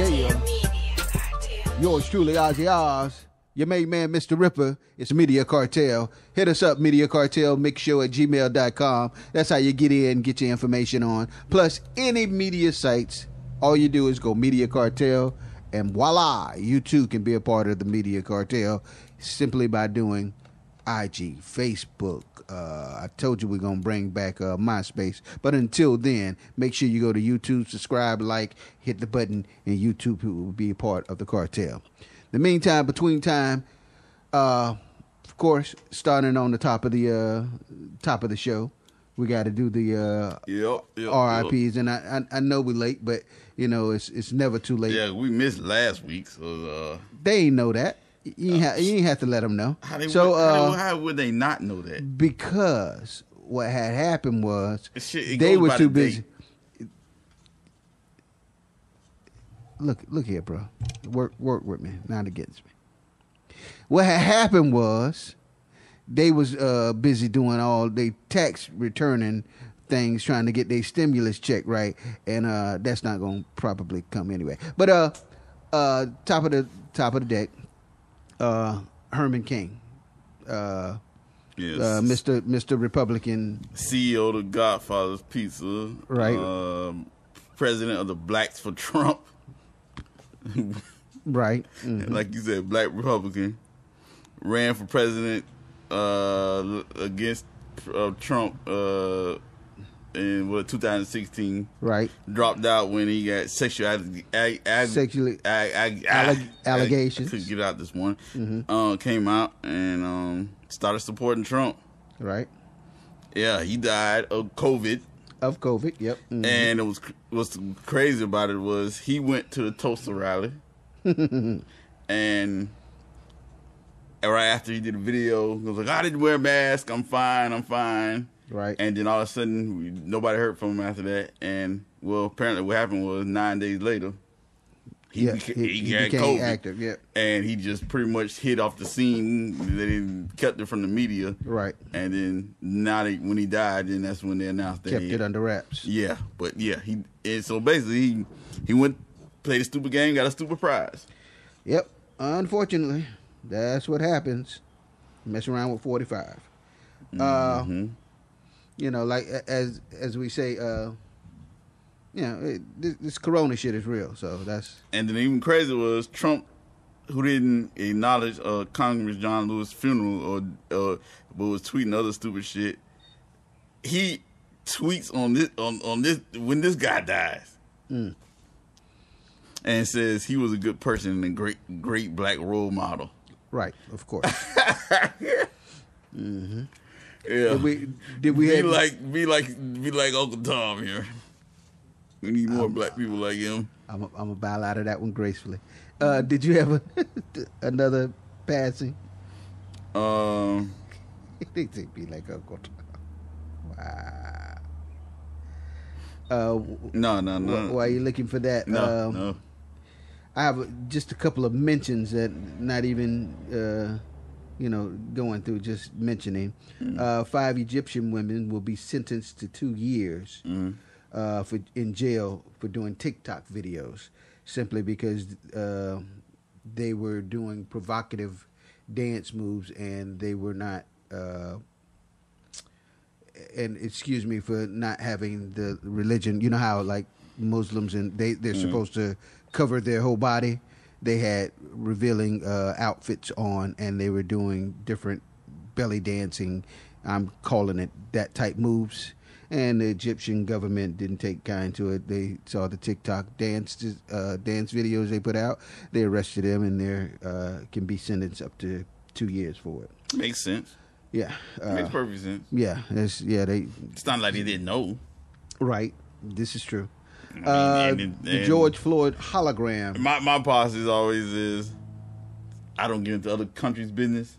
Yeah. Yours truly, OZZIE Oz. Your main man, Mr. Ripper. It's Media Cartel. Hit us up, mediacartelmixshow@gmail.com. That's how you get in, get your information on. Plus, any media sites, all you do is go Media Cartel, and voila, you too can be a part of the Media Cartel simply by doing IG, Facebook. I told you we're going to bring back MySpace. But until then, make sure you go to YouTube, subscribe, like, hit the button, and YouTube will be a part of the cartel. In the meantime, between time, of course, starting on the top of the show, we got to do the RIPs. And I know we're late, but, you know, it's never too late. Yeah, we missed last week. So they ain't know that. You ain't have to let them know. How would they not know that? Because what had happened was they were too busy. Look here, bro. Work with me, not against me. What had happened was they was busy doing all they tax returning things, trying to get their stimulus check right, and that's not gonna probably come anyway. But top of the deck. Herman King, yes. Mr. Republican, CEO of the Godfather's Pizza, right? President of the Blacks for Trump, right? Mm-hmm. Like you said, Black Republican, ran for president against Trump in 2016, right? Dropped out when he got allegations. Couldn't get out this morning. Mm-hmm. Came out and started supporting Trump. Right. Yeah, he died of COVID. Yep. Mm-hmm. And what's crazy about it was he went to the Tulsa rally, and right after he did a video, he was like, "I didn't wear a mask. I'm fine." Right. And then all of a sudden, nobody heard from him after that. And, well, apparently what happened was 9 days later, he became COVID. Active, yeah. And he just pretty much hid off the scene. They kept it from the media. Right. And then when he died, then that's when they announced that kept it under wraps. Yeah. But, yeah, so basically he went, played a stupid game, got a stupid prize. Yep. Unfortunately, that's what happens. Mess around with 45. Mm-hmm. You know, like as we say, you know, this Corona shit is real. So that's. And then even crazier was Trump, who didn't acknowledge Congressman John Lewis' funeral but was tweeting other stupid shit. He tweets on this when this guy dies, and says he was a good person and a great black role model. Right, of course. Mm-hmm. Yeah. Did we be like Uncle Tom here? We need more black people like him. I'm gonna bow out of that one gracefully. Did you have another passing? They say be like Uncle Tom. Wow. No. Why are you looking for that? No. I have just a couple of mentions that not even. Going through, just mentioning. 5 Egyptian women will be sentenced to 2 years in jail for doing TikTok videos, simply because they were doing provocative dance moves and they were not. And excuse me for not having the religion. You know how like Muslims and they're supposed to cover their whole body. They had revealing outfits on, and they were doing different belly dancing. I'm calling it that type moves. And the Egyptian government didn't take kind to it. They saw the TikTok dance videos they put out. They arrested them, and they can be sentenced up to 2 years for it. Makes sense. Yeah, makes perfect sense. Yeah, it's not like they didn't know. Right, this is true. The George Floyd hologram. My policy always is, I don't get into other countries' business.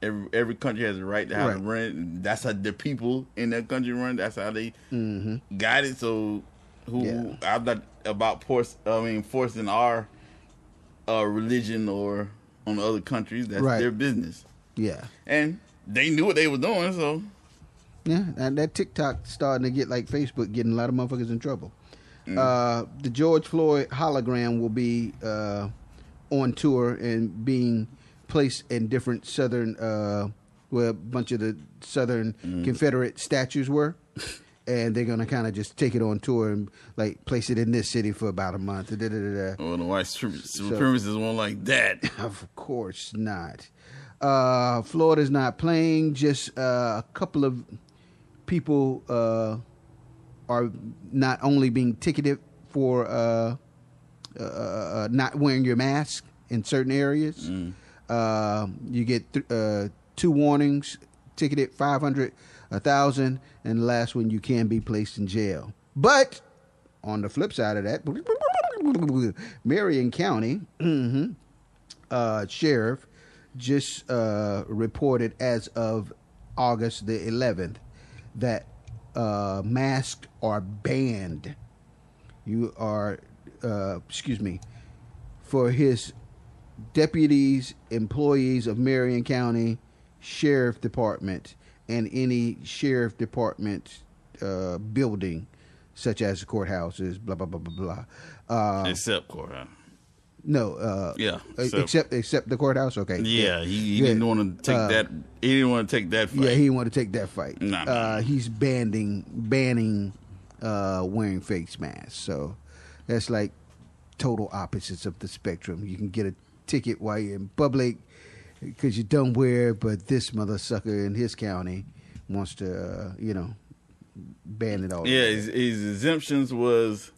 Every country has a right to how to run it. That's how the people in that country run. That's how they got it. So, I'm not about forcing our religion or on other countries. That's their business. Yeah, and they knew what they were doing. So, yeah, and that TikTok starting to get like Facebook, getting a lot of motherfuckers in trouble. The George Floyd hologram will be on tour and being placed in different southern, where a bunch of the southern Confederate statues were. And they're going to kind of just take it on tour and like place it in this city for about a month. Well, the white supremacists won't like that. Of course not. Florida's not playing. Just a couple of people are not only being ticketed for not wearing your mask in certain areas. You get 2 warnings, ticketed 500, 1,000, and the last one, you can be placed in jail. But on the flip side of that, Marion County sheriff just reported as of August the 11th that masks are banned. You are, for his deputies, employees of Marion County Sheriff Department and any Sheriff Department building, such as courthouses, blah, blah, blah, blah, blah. Except courthouse. No. Yeah. Except the courthouse? Okay. Yeah, he didn't want to take that. He didn't want to take that fight. Yeah, he didn't want to take that fight. No. He's banning wearing face masks. So that's like total opposites of the spectrum. You can get a ticket while you're in public because you don't wear it, but this mother sucker in his county wants to, ban it all. Yeah, his exemptions was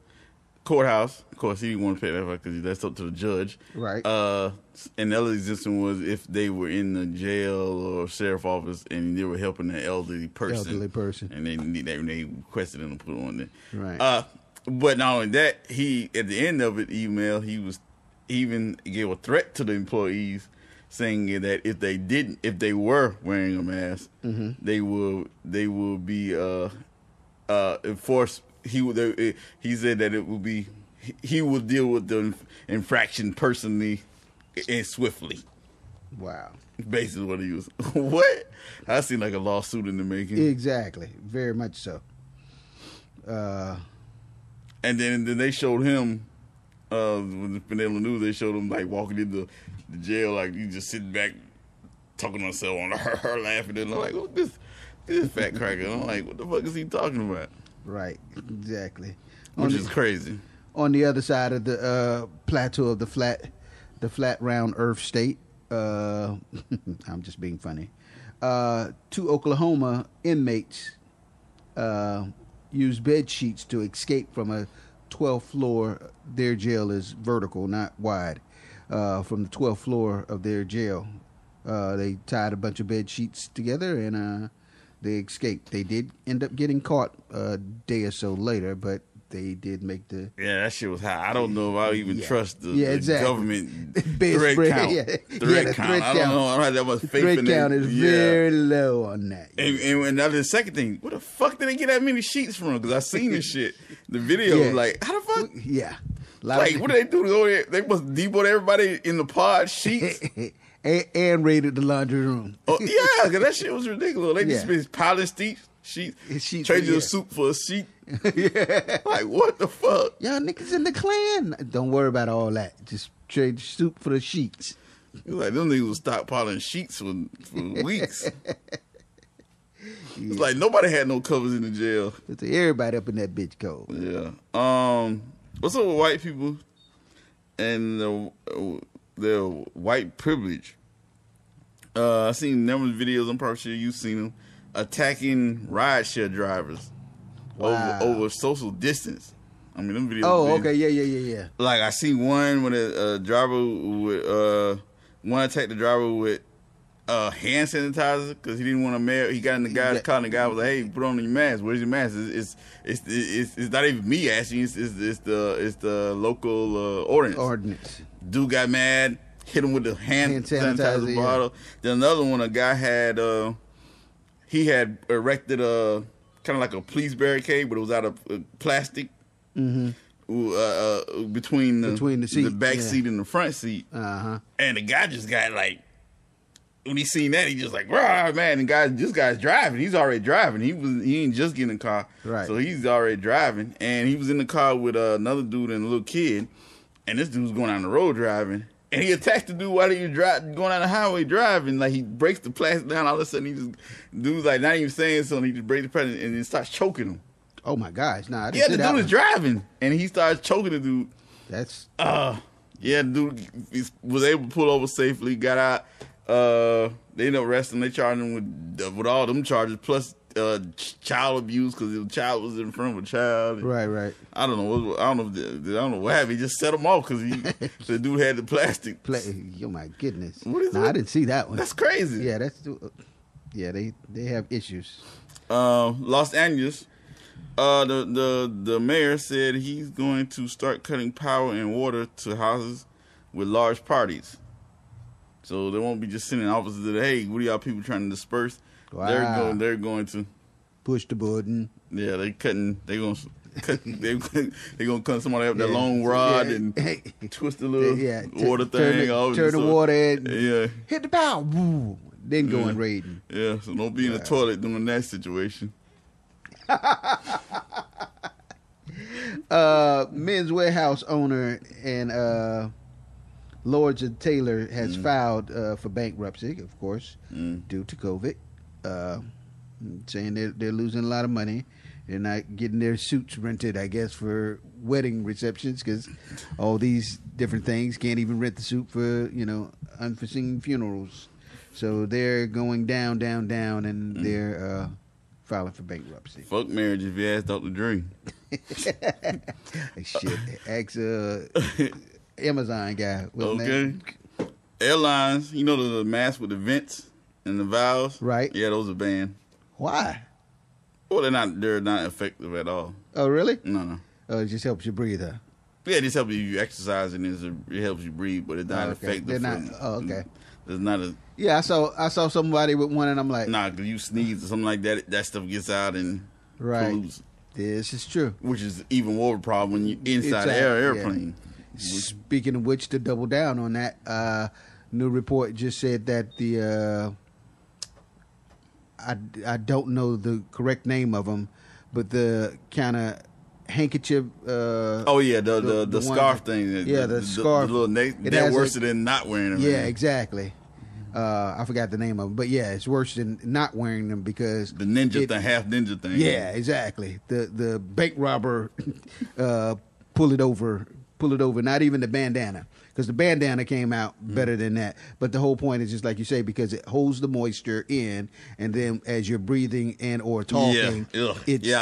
courthouse. Of course, he didn't want to pay that because that's up to the judge. Right. And the other exemption was if they were in the jail or sheriff office and they were helping an elderly person. And they requested them to put on there. Right. But not only that, he at the end of it email, he even gave a threat to the employees, saying that if they were wearing a mask, they will be enforced. He said that it will be he will deal with the infraction personally and swiftly. Wow. Basically, what he was. What? I seemed like a lawsuit in the making. Exactly. Very much so. And then they showed him. When the Vanilla News, they showed him like walking into the jail, like you just sitting back talking to himself on her laughing, and I'm like, "What this fat cracker?" And I'm like, "What the fuck is he talking about?" Right, exactly. Which is crazy. On the other side of the plateau of the flat round Earth state, I'm just being funny. 2 Oklahoma inmates used bed sheets to escape from a 12th floor. Their jail is vertical, not wide. From the 12th floor of their jail, they tied a bunch of bed sheets together and they escaped. They did end up getting caught a day or so later, but they did make the... Yeah, that shit was high. I don't know if I even trust the exactly. government threat count. Threat count. I don't know. I don't have that much faith in it. Threat count is very low on that. And now the second thing, where the fuck did they get that many sheets from? Because I seen this shit. The video was like, how the fuck? Yeah. Like, what did they do to go there? They must deboard everybody in the pod sheets. and raided the laundry room. Oh, yeah, because that shit was ridiculous. They just been piling sheets, trading a soup for a sheet. Like, what the fuck? Y'all niggas in the Klan. Don't worry about all that. Just trade the soup for the sheets. Like, them niggas was stockpiling sheets for weeks. It's like nobody had no covers in the jail. Everybody up in that bitch cold. Yeah. What's up with white people and their white privilege? I seen numerous videos. I'm probably sure you've seen them attacking rideshare drivers over social distance. I mean, them videos. Oh, okay, yeah. Like I seen one when a driver would one attacked the driver with hand sanitizer because he didn't want to mail. He got in the guy's car and the guy was like, "Hey, put on your mask. Where's your mask?" It's not even me asking. It's the local ordinance. Dude got mad, hit him with the hand sanitizer bottle. Then another one, a guy had he had erected a kind of like a police barricade, but it was out of plastic. Between the seat, the back seat and the front seat. And the guy just got like when he seen that, he just like, rah, man, and this guy's driving. He's already driving. He ain't just getting in the car. Right. So he's already driving. And he was in the car with another dude and a little kid. And this dude's going down the road driving. And he attacked the dude while he was going down the highway driving. Like, he breaks the plastic down. All of a sudden, dude's like not even saying something. He just breaks the plastic and then starts choking him. Oh, my gosh. Nah, I didn't Yeah, see the that dude one. is driving. And he starts choking the dude. That's... Yeah, the dude was able to pull over safely, got out. They ended up arresting him. They charged him with all them charges, plus child abuse because the child was in front of a child. Right. I don't know what happened. He just set him off because the dude had the plastic. Oh my goodness! What is I that? didn't see that one. That's crazy. Yeah, they have issues. Los Angeles, the mayor said he's going to start cutting power and water to houses with large parties. So they won't be just sending officers that, hey, what are y'all people trying to disperse? Wow. They're going to Push the button. Yeah, they're gonna cut somebody up that long rod and twist the little water thing. Turn the water in. Yeah. Hit the power. Woo, then go and raiding. Yeah, so don't be in the toilet doing that situation. Men's Warehouse owner and Lords and Taylor has filed for bankruptcy, of course, due to COVID, saying they're losing a lot of money. They're not getting their suits rented, I guess, for wedding receptions because all these different things can't even rent the suit for, unforeseen funerals. So they're going down, and they're filing for bankruptcy. Fuck marriage if you ask Dr. Dre. Shit, ask Amazon guy. Okay. Airlines, the masks with the vents and the valves? Right. Yeah, those are banned. Why? Well, they're not effective at all. Oh, really? No. Oh, it just helps you breathe, huh? Yeah, it just helps you exercise and it helps you breathe, but it's not effective. They're not. Okay. There's not a. Yeah, I saw somebody with one, and I'm like, nah, because you sneeze or something like that, that stuff gets out and pollutes. This is true. Which is even more of a problem when you're inside the airplane. Yeah. Speaking of which, to double down on that, new report just said that the I don't know the correct name of them, but the kind of handkerchief. The scarf thing. The scarf. The little they're worse than not wearing them. Yeah, exactly. I forgot the name of them, but yeah, it's worse than not wearing them because the half ninja thing. Yeah, exactly. The bank robber pull it over. Not even the bandana, because the bandana came out better than that. But the whole point is just like you say, because it holds the moisture in, and then as you're breathing and or talking, I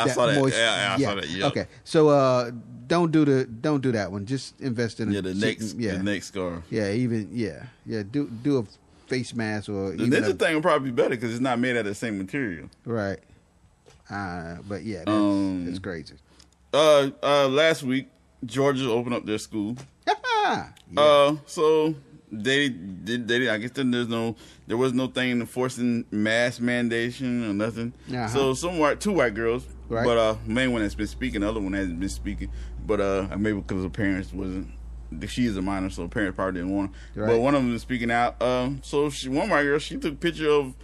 saw that. I saw that. Yep. Okay, so don't do that one. Just invest in the neck scarf. Do a face mask or the ninja thing will probably be better because it's not made out of the same material. Right. But yeah, that's crazy. Last week, Georgia opened up their school. So they I guess there was no thing enforcing mask mandation or nothing. So two white girls, right. But main one has been speaking, the other one hasn't been speaking. But maybe because her parents wasn't. She is a minor, so her parents probably didn't want her. Right. But one of them was speaking out. So one white girl, she took a picture of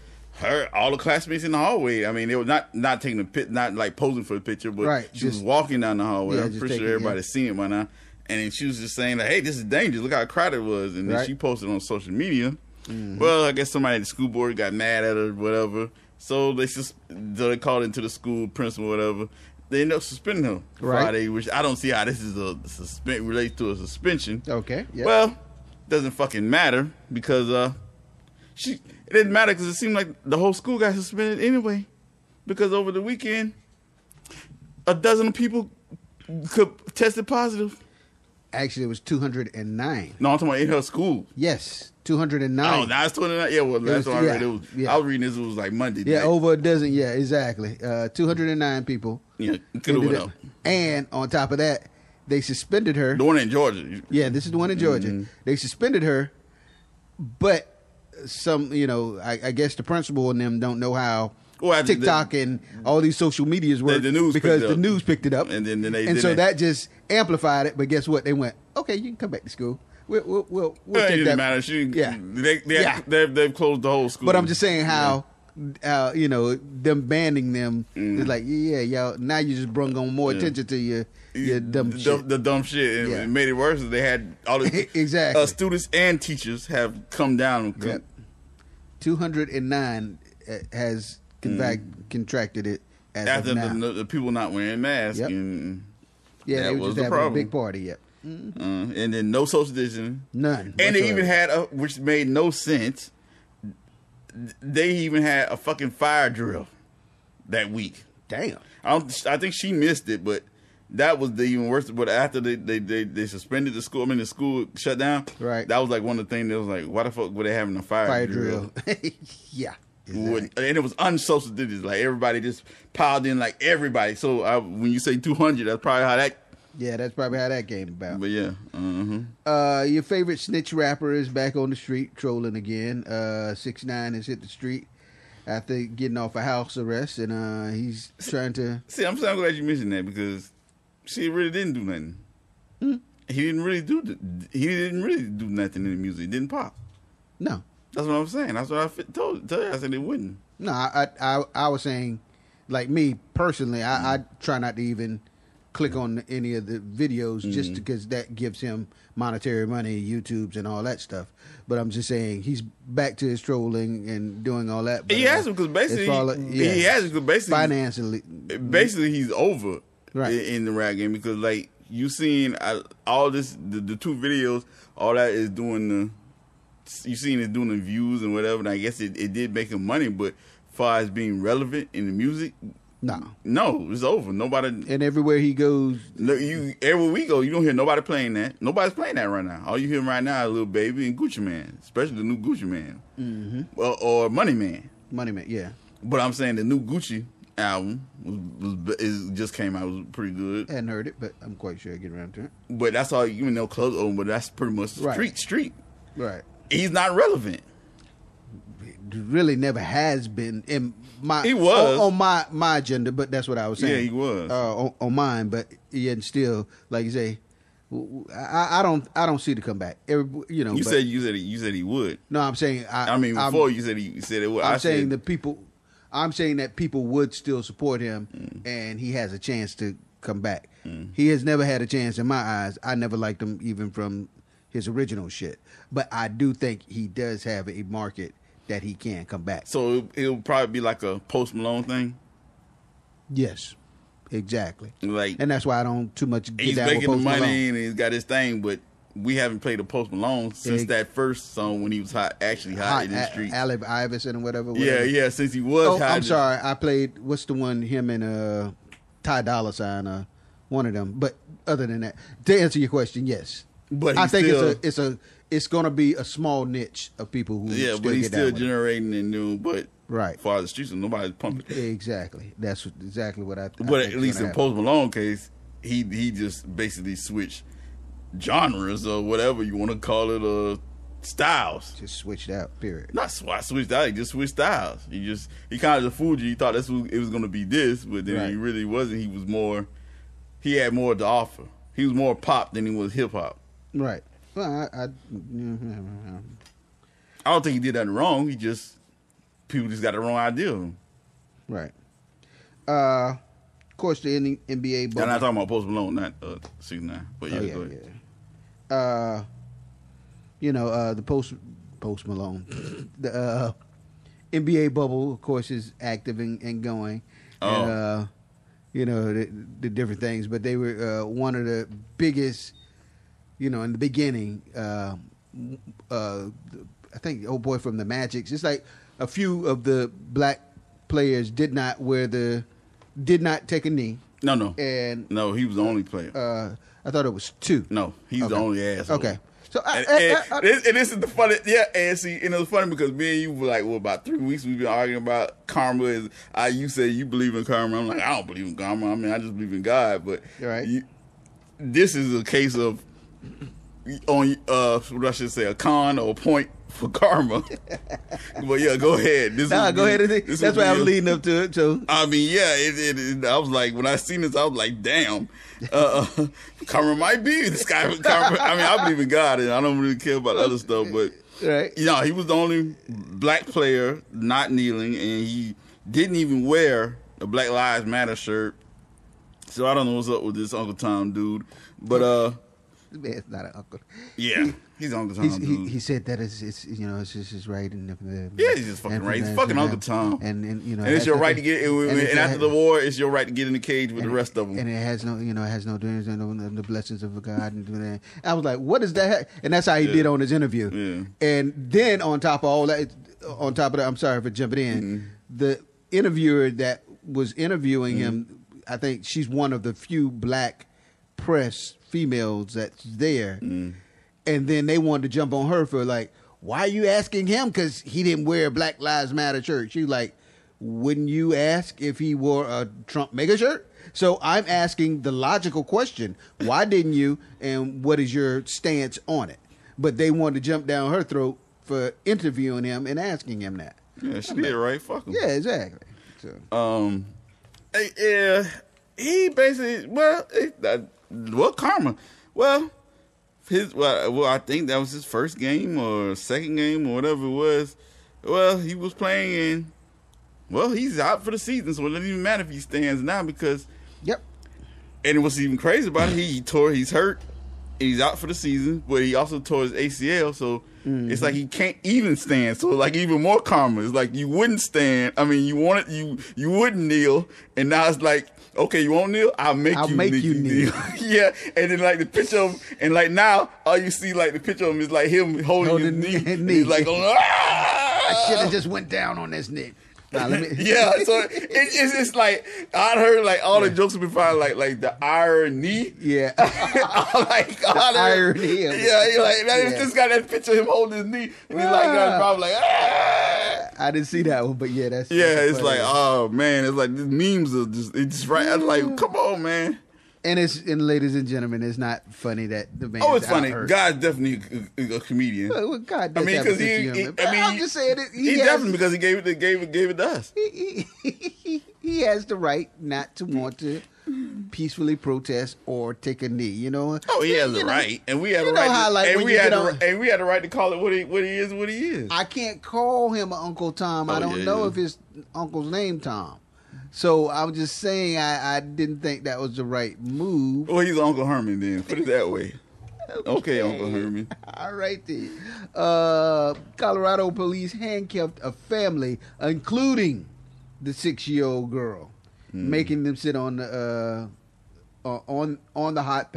all the classmates in the hallway. I mean, they were not taking a pic, not like posing for the picture, but she was walking down the hallway. I'm pretty sure everybody's seen it by now. And then she was just saying, like, hey, this is dangerous. Look how crowded it was. And then she posted on social media. Mm-hmm. Well, I guess somebody at the school board got mad at her, whatever. So they called into the school principal, whatever. They ended up suspending her Friday, which I don't see how this is relates to a suspension. Okay. Yep. Well, doesn't fucking matter because it didn't matter because it seemed like the whole school got suspended anyway. Because over the weekend, a dozen people tested positive. Actually, it was 209. No, I'm talking about in her school. Yes, 209. Oh, now it's 29. Yeah, well, last time I read it, I was reading this. It was like Monday. Yeah, over a dozen. Yeah, exactly. 209 people. Yeah, could have went up. And on top of that, they suspended her. The one in Georgia. Yeah, this is the one in Georgia. Mm-hmm. They suspended her, but I guess the principal and them don't know how TikTok and all these social medias work because the news picked it up. And then that just amplified it. But guess what? They went, okay, you can come back to school. we'll it take doesn't that. matter. Yeah. They've closed the whole school. But I'm just saying how, you know, them banning them is like, yeah, y'all. Now you just brung on more attention to your dumb shit. The dumb shit, and it made it worse. They had all the exactly students and teachers have come down. Yep. 209 has contracted it as after of now. the people not wearing masks. Yep. And Yeah, that they were was just the having problem. a big party. Yep. And then no social distancing. None. And they even had which made no sense. They even had a fucking fire drill that week. Damn. I think she missed it, but that was the even worse. But after they suspended the school, the school shut down. Right. That was like one of the things that was like, why the fuck were they having a fire drill? Yeah. Exactly. And it was unsocial distance. Like everybody just piled in, like everybody. So when you say 200, that's probably how that. Yeah, that's probably how that came about. But yeah. Your favorite snitch rapper is back on the street trolling again. 6ix9ine has hit the street after getting off a house arrest, and he's trying to. See, I'm so glad you mentioned that because she really didn't do nothing. He didn't really do nothing in the music. It didn't pop. No, that's what I'm saying. That's what I told you. I said it wouldn't. No, I was saying, like me personally, I try not to even click on any of the videos just because that gives him monetary money, YouTubes and all that stuff. But I'm just saying he's back to his trolling and doing all that. But, he has to because basically, financially, basically he's over right. in the rap game because like you seen all this the 2 videos, all that is doing you seen it doing the views and whatever. And I guess it did make him money, but as far as being relevant in the music. No, it's over. Nobody. And everywhere he goes, everywhere we go, you don't hear nobody playing that. Nobody's playing that right now. All you hear right now is Lil Baby and Gucci Man, especially the new Gucci Man, or Money Man. Money Man, yeah. But I'm saying the new Gucci album just came out. It was pretty good. I hadn't heard it, but I'm quite sure I get around to it. But that's all. Even though clothes open, but that's pretty much street. Right. He's not relevant. Really never has been in my. He was on my agenda, but that's what I was saying. Yeah, he was on mine, but yet still, like you say, I don't see the comeback. You said he would. No, I'm saying you said it would. I'm saying that people would still support him, and he has a chance to come back. He has never had a chance in my eyes. I never liked him even from his original shit, but I do think he does have a market that he can come back. So it'll probably be like a Post Malone thing? Yes, exactly. Like, and that's why I don't too much get he's down making with Post the money Malone. And he's got his thing, but we haven't played a Post Malone since that first song when he was hot in the street. Alec Iverson or whatever. Yeah, since he was hot. I'm sorry, I played, what's the one, him and Ty Dolla $ign, one of them. But other than that, to answer your question, yes. But I think it's going to be a small niche of people who but he's still generating and new. But right, as far as the streets, nobody's pumping. Exactly, that's exactly what I. But at least in Post Malone case, he just basically switched genres or whatever you want to call it, styles. Just switched out. Period. Not switched out. He just switched styles. He kind of fooled you. He thought it was going to be this, but then he really wasn't. He had more to offer. He was more pop than he was hip hop. Right. Well, I don't think he did nothing wrong. People just got the wrong idea of him. Right. Of course, the NBA bubble. I'm not talking about Post Malone, not 6ix9ine. But go ahead. The Post Malone, the NBA bubble, of course, is active and going. And, the different things, but they were one of the biggest. In the beginning, I think the old boy from the Magics. It's like a few of the black players did not take a knee. No. And no, he was the only player. I thought it was 2. No, he's the only asshole. Okay. So and this is the funny, and see, and it was funny because me and you were like, about 3 weeks we've been arguing about karma. You say you believe in karma. I'm like, I don't believe in karma. I mean, I just believe in God. But right. This is a case of on what I should say, a con or a point for karma. But yeah, go ahead. Go ahead. That's why I'm leading up to it too. I mean, yeah, I was like, when I seen this, I was like, damn, karma might be this guy. Karma, I mean, I believe in God, and I don't really care about other stuff, but right. You know, he was the only black player not kneeling, and he didn't even wear a Black Lives Matter shirt. So I don't know what's up with this Uncle Tom dude, but it's not an uncle. Yeah, he's Uncle Tom. He said that it's just his right, and yeah, he's just fucking right. He's fucking Uncle Tom, and and it's your right to get. And after the war, it's your right to get in the cage with the rest of them. And it has no doings and the blessings of God and that. I was like, what is that? And that's how he did on his interview. Yeah. And then on top of all that, I'm sorry for jumping in. The interviewer that was interviewing him, I think she's one of the few black press females that's there. And then they wanted to jump on her for like, why are you asking him? Because he didn't wear a Black Lives Matter shirt. She was like, wouldn't you ask if he wore a Trump mega shirt? So I'm asking the logical question, why didn't you, and what is your stance on it? But they wanted to jump down her throat for interviewing him and asking him that. Yeah, she did right. Fuck him. Yeah, exactly. So. Yeah, he basically, what karma? Well, I think that was his first game or second game or whatever it was. Well, he was playing, and he's out for the season, so it doesn't even matter if he stands now because. Yep. And what's even crazy about it, he's hurt, and he's out for the season, but he also tore his ACL, so it's like he can't even stand. So like even more karma. It's like you wouldn't stand. I mean, you wouldn't kneel, and now it's like, okay, you won't kneel? I'll make you kneel. Yeah, and then like the picture of him, and like now all you see like the picture of him is like him holding his knee. He's like, I should have just went down on this knee. Nah, yeah, so it's like I heard like all the jokes have been found like the irony. Yeah, like the irony. Yeah, like just got that picture of him holding his knee, and he's like probably like. I didn't see that one, but yeah, that's it's like, oh man, it's like these memes are just right. I'm like, come on, man. And ladies and gentlemen, it's not funny that the man. Oh, it's funny. God's definitely a comedian. Well, God does because I'm just saying it. He definitely because he gave it to us. He has the right not to want to peacefully protest or take a knee. You know. Oh, he has the right, and we have the right. And we had the right to call it what he is. I can't call him Uncle Tom. I don't know if his uncle's name Tom. So I'm just saying I didn't think that was the right move. Well, he's Uncle Herman then. Put it that way. Okay, Uncle Herman. All right then. Colorado police handcuffed a family, including the 6-year-old girl, making them sit on the hot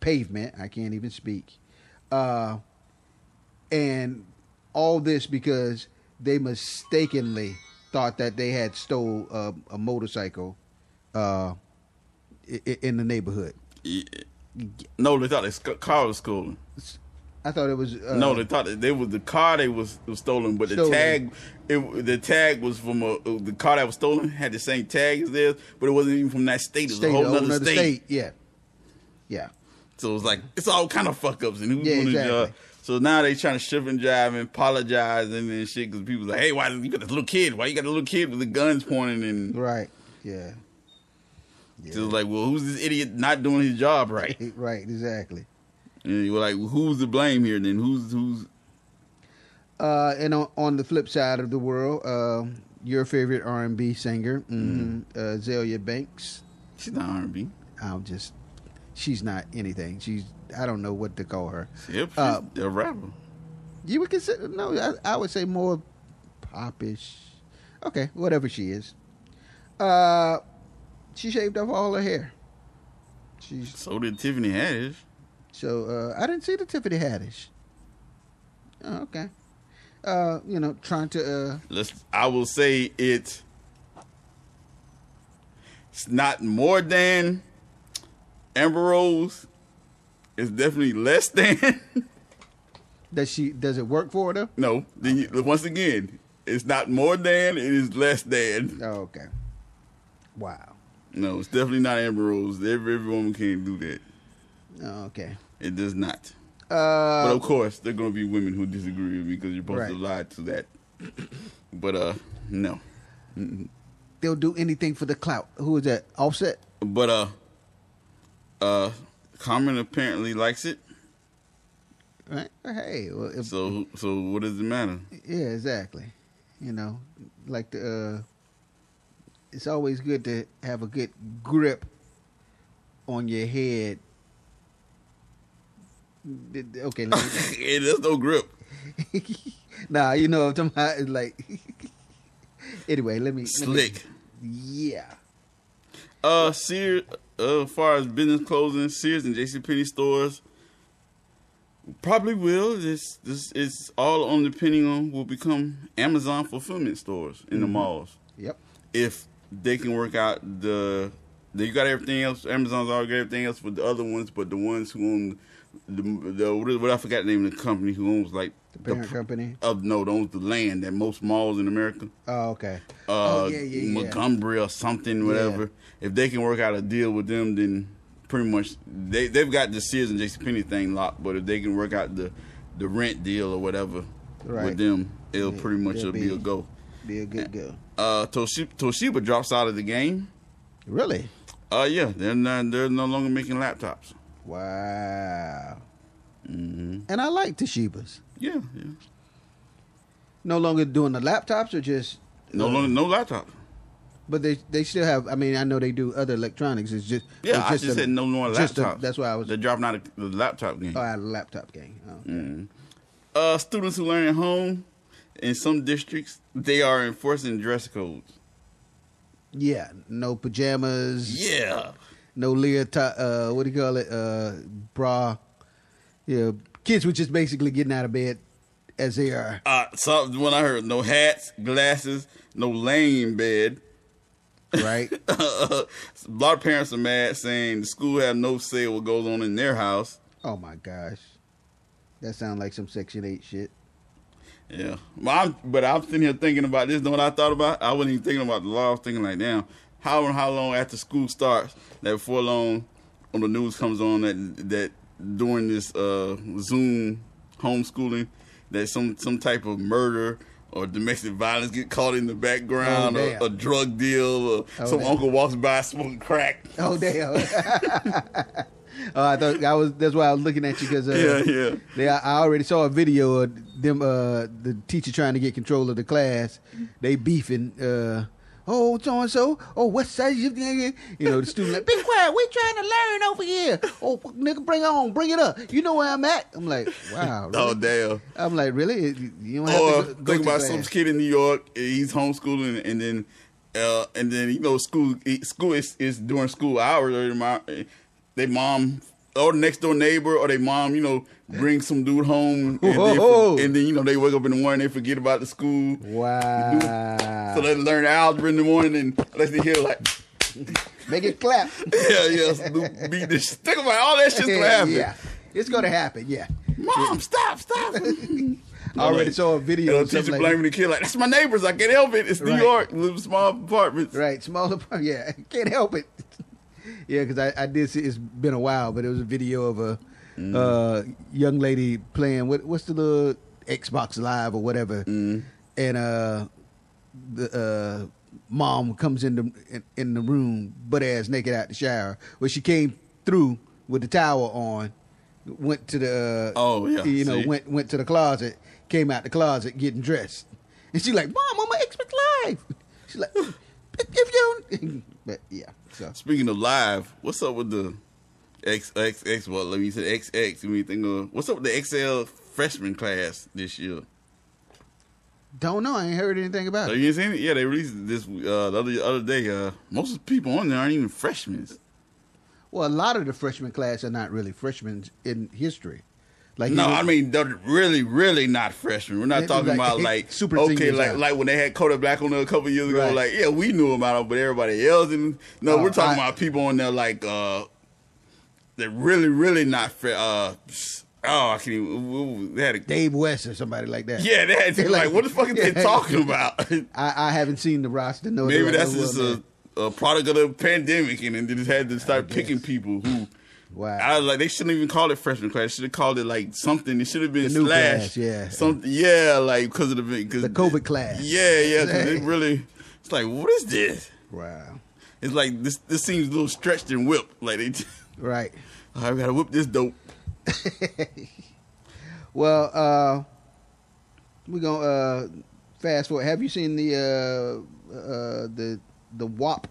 pavement. I can't even speak. And all this because they mistakenly thought that they had stole a motorcycle in the neighborhood. Yeah. No, they thought the car was stolen. I thought it was. No, they thought the car was stolen, but the tag was from the car that was stolen had the same tag as theirs, but it wasn't even from that state. It was a whole other state. Yeah. So it was like it's all kind of fuck ups, and who's doing his exactly. job? So now they trying to shift and jive and apologize and shit because people like, hey, why you got this little kid? Why you got a little kid with the guns pointing and right? Yeah. So it's like, well, who's this idiot not doing his job right? Right, exactly. And you're like, well, who's to blame here? Then who's? And on the flip side of the world, your favorite R&B singer, Azalea Banks. She's not R&B. She's not anything. I don't know what to call her. Yep, she's a rapper. You would consider I would say more popish. Okay, whatever she is. She shaved off all her hair. So did Tiffany Haddish. So I didn't see the Tiffany Haddish. Oh, okay. Trying to. I will say it's not more than Amber Rose. It's definitely less than. Does it work for her though? No. Once again, it's not more than. It is less than. Oh, okay. Wow. No, it's definitely not Amber Rose. Every woman can't do that. Oh, okay. It does not. But of course, there are going to be women who disagree with me because you're supposed to lie to that. But no. They'll do anything for the clout. Who is that? Offset? But Common apparently likes it. Right. Hey. Well, so what does it matter? Yeah, exactly. You know, like it's always good to have a good grip on your head. Okay. There's no grip. Nah, you know what I'm talking about. It's like, anyway, let me slick. Yeah. Sears. As far as business closing, Sears and JCPenney stores probably will. This is all on depending on will become Amazon fulfillment stores in the malls. Yep. If they can work out you got everything else. Amazon's already got everything else with the other ones, but the ones who own what I forgot the name of the company who owns like the parent company. Owns the land at most malls in America. Oh, okay. Montgomery or something, whatever. Yeah. If they can work out a deal with them, then pretty much they've got the Sears and JCPenney thing locked. But if they can work out the rent deal or whatever with them, it'll pretty much be a go. Be a good go. Toshiba drops out of the game. Really? Yeah, they're no longer making laptops. Wow. Mm-hmm. And I like Toshiba's. Yeah. No longer doing the laptops or just no laptop. But they still have. I mean, I know they do other electronics. It's just I just said no more laptops. That's why I was. They're dropping out of the laptop game. Oh, out of the laptop game. Oh, okay. Mm-hmm. Students who learn at home in some districts they are enforcing dress codes. Yeah, no pajamas. Yeah. No leotard. What do you call it? Bra. Yeah, kids were just basically getting out of bed as they are. So when I heard no hats, glasses, no laying in bed. Right. A lot of parents are mad, saying the school have no say what goes on in their house. Oh my gosh, that sounds like some Section 8 shit. Yeah, but I'm sitting here thinking about this. Know what I thought about? I wasn't even thinking about the law. I was thinking like, damn, how long after school starts that before long, when the news comes on that during this Zoom homeschooling, that some type of murder or domestic violence get caught in the background, or a drug deal, or some uncle walks by smoking crack. Oh damn! I thought that's why I was looking at you because I already saw a video of them the teacher trying to get control of the class. They beefing. Oh, so and so. Oh, what size? You know, the student like, be quiet. We trying to learn over here. Oh, nigga, bring it up. You know where I'm at. I'm like, wow. Really? Oh, damn. I'm like, really? You don't have to go think to about class. some kid in New York. He's homeschooling, and then you know, school is during school hours. They mom or the next door neighbor or their mom, you know, bring some dude home, and then you know they wake up in the morning, they forget about the school. Wow. So they learn algebra in the morning, and unless they hear like, make it clap. Think about all that shit's gonna happen. Yeah, it's gonna happen. Yeah. Mom, stop. I already saw a video. The teacher blaming the kid like, that's my neighbors. I can't help it. It's New York, little small apartments. Right, small apartments. Yeah, can't help it. Yeah, because I did see. It's been a while, but it was a video of a young lady playing what's the little Xbox Live or whatever, and the mom comes in the room butt ass naked out the shower. Well, she came through with the towel on, went to the went to the closet, came out the closet getting dressed, and she's like, "Mom, I'm on Xbox Live." She's like, "If you don't," but yeah. So. Speaking of live, what's up with the XX? Well, let me say XX. Let me think of what's up with the XL freshman class this year. Don't know. I ain't heard anything about it. You ain't seen it? Yeah, they released this the other day. Most of the people on there aren't even freshmen. Well, a lot of the freshman class are not really freshmen in history. Like I mean they're really, really not freshmen. We're not talking about like super seniors. Like when they had Kodak Black on there a couple years ago. Right. Like we knew about them, but everybody else didn't. No, we're talking about people on there like they're really, really not fresh. I can't even. They had Dave West or somebody like that. Yeah, they had like what the fuck are they talking about? I haven't seen the roster. No, maybe that's just a product of the pandemic, and then they just had to start picking people who Wow. I was like, they shouldn't even call it freshman class. They should have called it like something. It should have been The new slash. class, yeah. Something, yeah, like because of the COVID class. Yeah. Cause it really, it's like, what is this? Wow. It's like this seems a little stretched and whipped. Like they, right. I gotta whip this dope. Well, we're gonna fast forward. Have you seen the WAP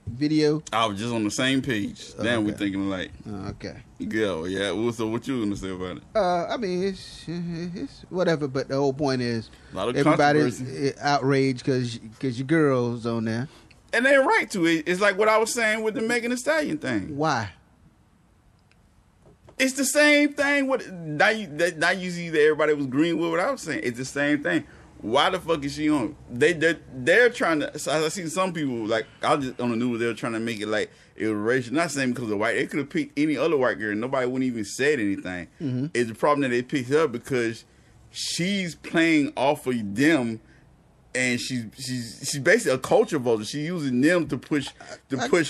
video? I was just on the same page. Now we're thinking alike. Okay. Yeah. Well, so what you gonna say about it? I mean, it's whatever. But the whole point is, A lot of everybody's outraged because your girl's on there. And they're right to it. It's like what I was saying with the Megan Thee Stallion thing. Why? It's the same thing. Now you see that everybody was green with what I was saying. It's the same thing. Why the fuck is she on? They're trying to. So I see some people like I was just on the news. They're trying to make it like it was racial. Not saying because of white. They could have picked any other white girl. Nobody wouldn't even said anything. Mm-hmm. It's the problem that they picked her because she's playing off of them. And she's basically a culture voter. She's using them to push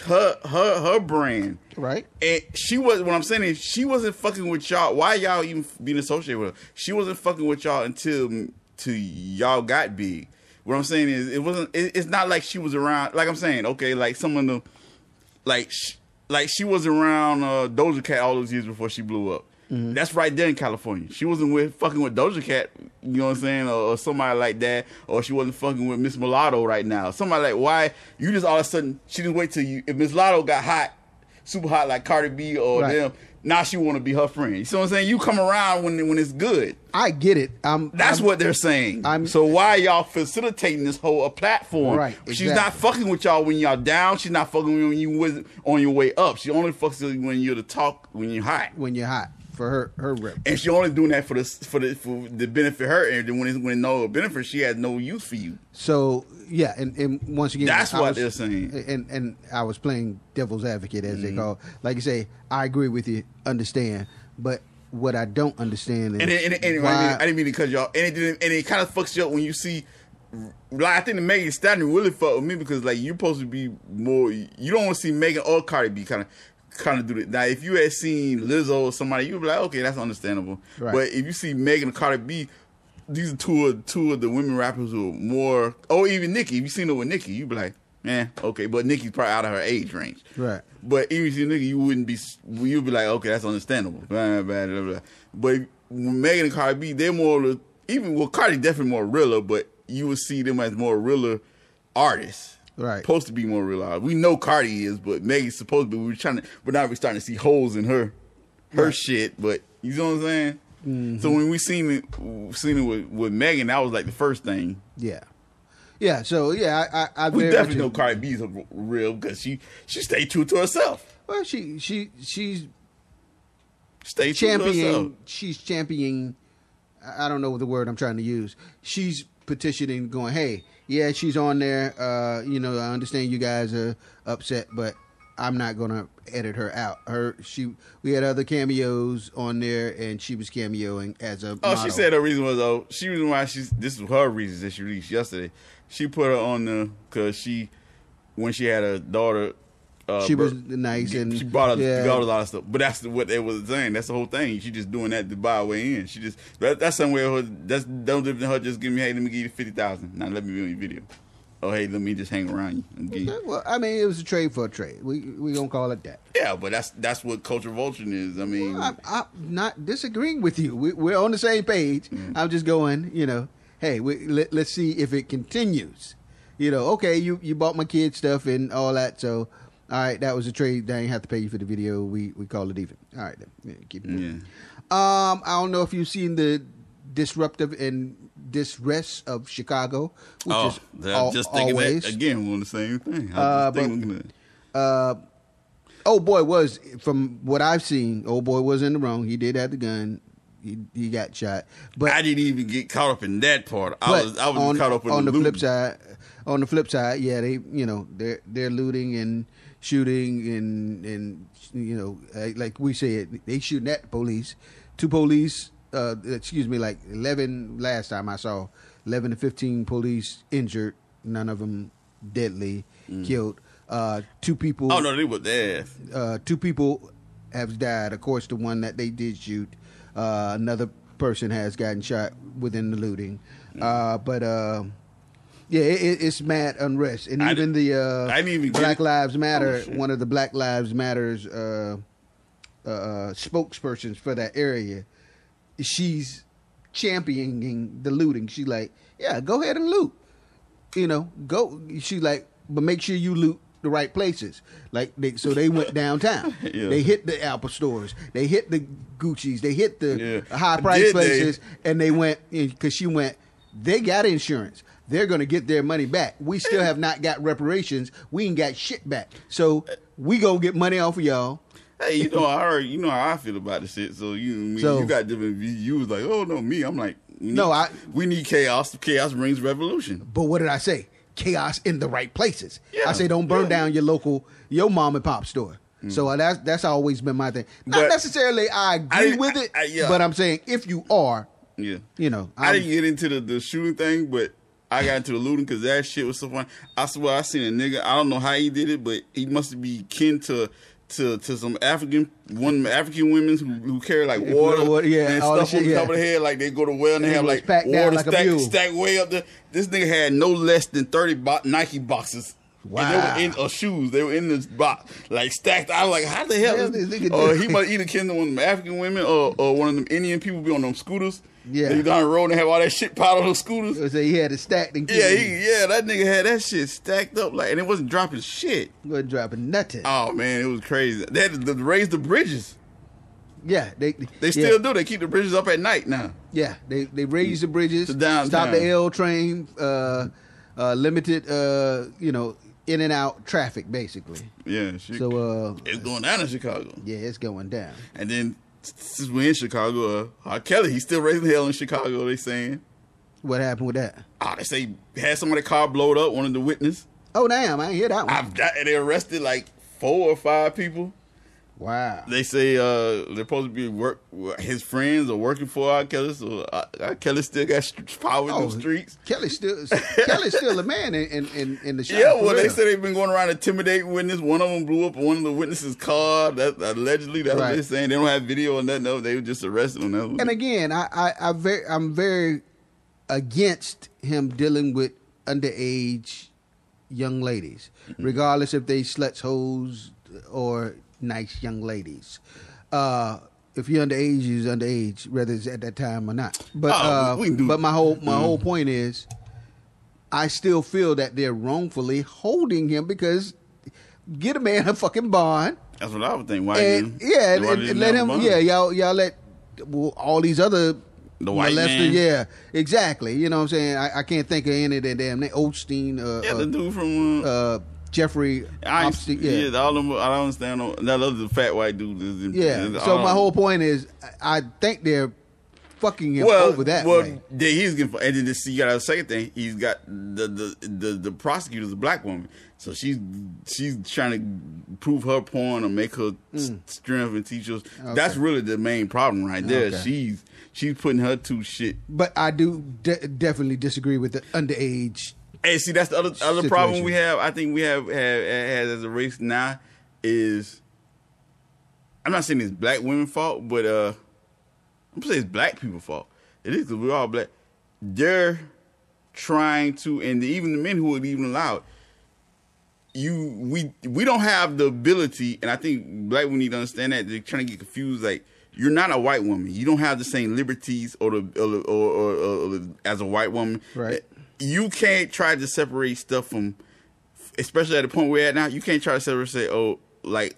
her brand. Right. And she was what I'm saying is she wasn't fucking with y'all. Why y'all even being associated with her? She wasn't fucking with y'all until y'all got big. What I'm saying is it wasn't. It's not like she was around. Like I'm saying, okay, like some of the like she was around Doja Cat all those years before she blew up. Mm-hmm. That's right there in California. She wasn't fucking with Doja Cat, you know what I'm saying, or somebody like that, or she wasn't fucking with Miss Mulatto right now. Somebody like, why you just all of a sudden she didn't wait till you if Miss Mulatto got hot, super hot like Cardi B or them. Now she want to be her friend. You see what I'm saying? You come around when it's good. I get it. That's what they're saying. So why y'all facilitating this whole platform? Right. Exactly. She's not fucking with y'all when y'all down. She's not fucking with you when you was on your way up. She only fucks with you when you're the talk when you're hot. When you're hot. For her rep. And she only doing that for the benefit her, and when no benefit, she has no use for you. So yeah, and once again, that's what they're saying. And I was playing devil's advocate, as they call. Like you say, I agree with you, understand, but what I don't understand is why, I didn't mean to cut y'all. And it kind of fucks you up when you see. Like I think the Megan Thee Stallion really fucked with me because like you're supposed to be more. You don't want to see Megan or Cardi B kind of do it. Now, if you had seen Lizzo or somebody, you'd be like, okay, that's understandable. Right. But if you see Megan and Cardi B, these are two of the women rappers who are more, or even Nicki. If you seen her with Nicki, you'd be like, okay. But Nicki's probably out of her age range. Right. But even if you see Nicki, you'd be like, okay, that's understandable. Blah, blah, blah, blah. But when Megan and Cardi B, they're more, Cardi definitely more realer, but you would see them as more realer artists. Right. Supposed to be more real. We know Cardi is, but Megan's supposed to be. We're now starting to see holes in her shit. But you know what I'm saying? Mm-hmm. So when we seen it with Megan, that was like the first thing. Yeah. Yeah. So yeah, I we definitely know Cardi B's real because she stayed true to herself. Well, she's stayed true to herself. She's championing. I don't know the word I'm trying to use. She's petitioning, going, hey. Yeah, she's on there. I understand you guys are upset, but I'm not gonna edit her out. We had other cameos on there, and she was cameoing as a model. She said her reason was this was her reasons that she released yesterday. She put her on there because when she had a daughter. She was nice and she bought a lot of stuff, but that's what they was saying. That's the whole thing. She just doing that to buy her way in. She just that's somewhere. That's no different than her just giving me, hey, let me give you $50,000. Now let me be on your video. Oh, hey, let me just hang around you. Okay, well, I mean, it was a trade for a trade. We gonna call it that. Yeah, but that's what culture vulturing is. I mean, I'm not disagreeing with you. We're on the same page. Mm-hmm. I'm just going. Hey, let's see if it continues. Okay, you bought my kid stuff and all that, so. All right, that was a trade. They ain't have to pay you for the video. We call it even. All right, then. Yeah, keep it moving. I don't know if you've seen the disruptive and disrest of Chicago, which is just thinking always that again. We're on the same thing. Old boy was, from what I've seen, old boy was in the wrong. He did have the gun. He got shot. But I didn't even get caught up in that part. I was caught up on the flip side. On the flip side, yeah, they're looting and shooting and like we said, they shooting at the police. 2 police, like 11 last time I saw, 11 to 15 police injured, none of them deadly killed. 2 people. Oh no, they were there. 2 people has died. Of course, the one that they did shoot, another person has gotten shot within the looting. Yeah, it's mad unrest, and even the Black Lives Matter, one of the Black Lives Matters spokespersons for that area, she's championing the looting. She's like, yeah, go ahead and loot. Go. She's like, but make sure you loot the right places. Like so they went downtown. Yeah. They hit the Apple stores. They hit the Gucci's. They hit the high price places, and they went because she went. They got insurance. They're going to get their money back. We still have not got reparations. We ain't got shit back. So we gonna get money off of y'all. Hey, how I feel about the shit. So you got different views. You was like, oh no, me. I'm like, we need chaos. Chaos brings revolution. But what did I say? Chaos in the right places. Yeah, I say don't burn down your mom and pop store. Mm. So that's always been my thing. Not necessarily I agree with it, but I'm saying if you are, I didn't get into the shooting thing, but I got into the looting because that shit was so fun. I swear I seen a nigga. I don't know how he did it, but he must be kin to some African women who carry like water and stuff on the top of the head, like they go to well and they have like water stacked way up there. This nigga had no less than 30 Nike boxes. Wow. And they were in shoes. They were in this box, like stacked. I was like, how the hell? He must either kin to one of them African women or one of them Indian people be on them scooters. Yeah, they down the road and have all that shit piled on those scooters. So he had it stacked. That nigga had that shit stacked up and it wasn't dropping shit. It wasn't dropping nothing. Oh man, it was crazy. They had to raise the bridges. Yeah, they still do. They keep the bridges up at night now. Yeah, they raise the bridges, stop the L train, limited, in and out traffic basically. Yeah, so it's going down in Chicago. Yeah, it's going down. And then since we're in Chicago, R. Kelly, he's still raising hell in Chicago, they saying. What happened with that? They say had somebody's car blowed up, one of the witnesses. Oh, damn, I didn't hear that one. They arrested like 4 or 5 people. Wow. They say they're supposed to be his friends are working for R. Kelly, so R. Kelly still got power in the streets. Kelly's still a man in the shop. Yeah, well, they say they've been going around intimidating witnesses. One of them blew up one of the witnesses' car. That allegedly, that's what they're saying. They don't have video on that. No, they were just arrested on that one. And again, I'm very against him dealing with underage young ladies, regardless if they sluts, hoes, or nice young ladies. If you're underage, you're underage, whether it's at that time or not. But but my whole point is, I still feel that they're wrongfully holding him because get a man a fucking bond. That's what I would think. Why? And let him. Yeah, y'all let all these other. The white man. Yeah, exactly. You know what I'm saying? I can't think of any of that damn name. Osteen. The dude from Jeffrey. All them. I don't understand. That other fat white dude. So my whole point is, I think they're fucking him over that way. He's getting. And then you got a second thing. He's got the prosecutor's a black woman, so she's trying to prove her point or make her strength and teach us. Okay. That's really the main problem right there. Okay. She's putting her to shit. But I do definitely disagree with the underage. Hey, see, that's the other problem we have. I think we have as a race now is, I'm not saying it's black women's fault, but I'm saying it's black people's fault. It is because we're all black. They're trying to, and even the men who would even allow it, we don't have the ability, and I think black women need to understand that. They're trying to get confused, like, you're not a white woman. You don't have the same liberties or as a white woman. Right. You can't try to separate stuff from, especially at the point we're at now. You can't try to separate, say, black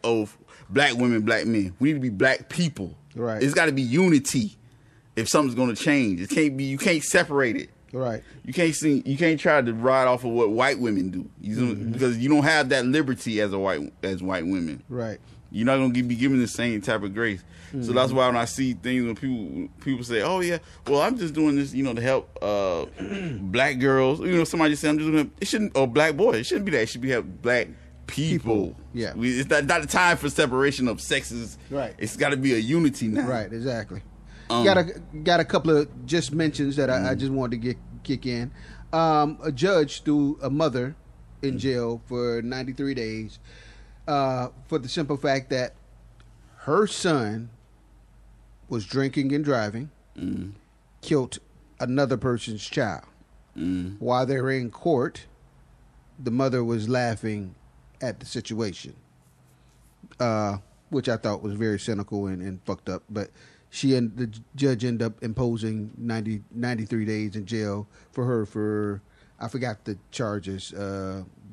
women, black men. We need to be black people. Right. It's got to be unity. If something's going to change, it can't be. You can't separate it. Right. You can't try to ride off of what white women do, because you don't have that liberty as white women. Right. You're not going to be given the same type of grace. Mm-hmm. So that's why when I see things when people say, "Oh yeah, well I'm just doing this, to help black girls," somebody just say, "I'm just doing it shouldn't," or black boys. It shouldn't be that. It should be help black people. Yeah, it's not the time for separation of sexes. Right. It's got to be a unity now. Right. Exactly. Got a couple of just mentions that I just wanted to kick in. A judge threw a mother in jail for 93 days for the simple fact that her son was drinking and driving, killed another person's child. While they were in court, the mother was laughing at the situation, which I thought was very cynical and fucked up. But the judge ended up imposing 93 days in jail for her for, I forgot the charges,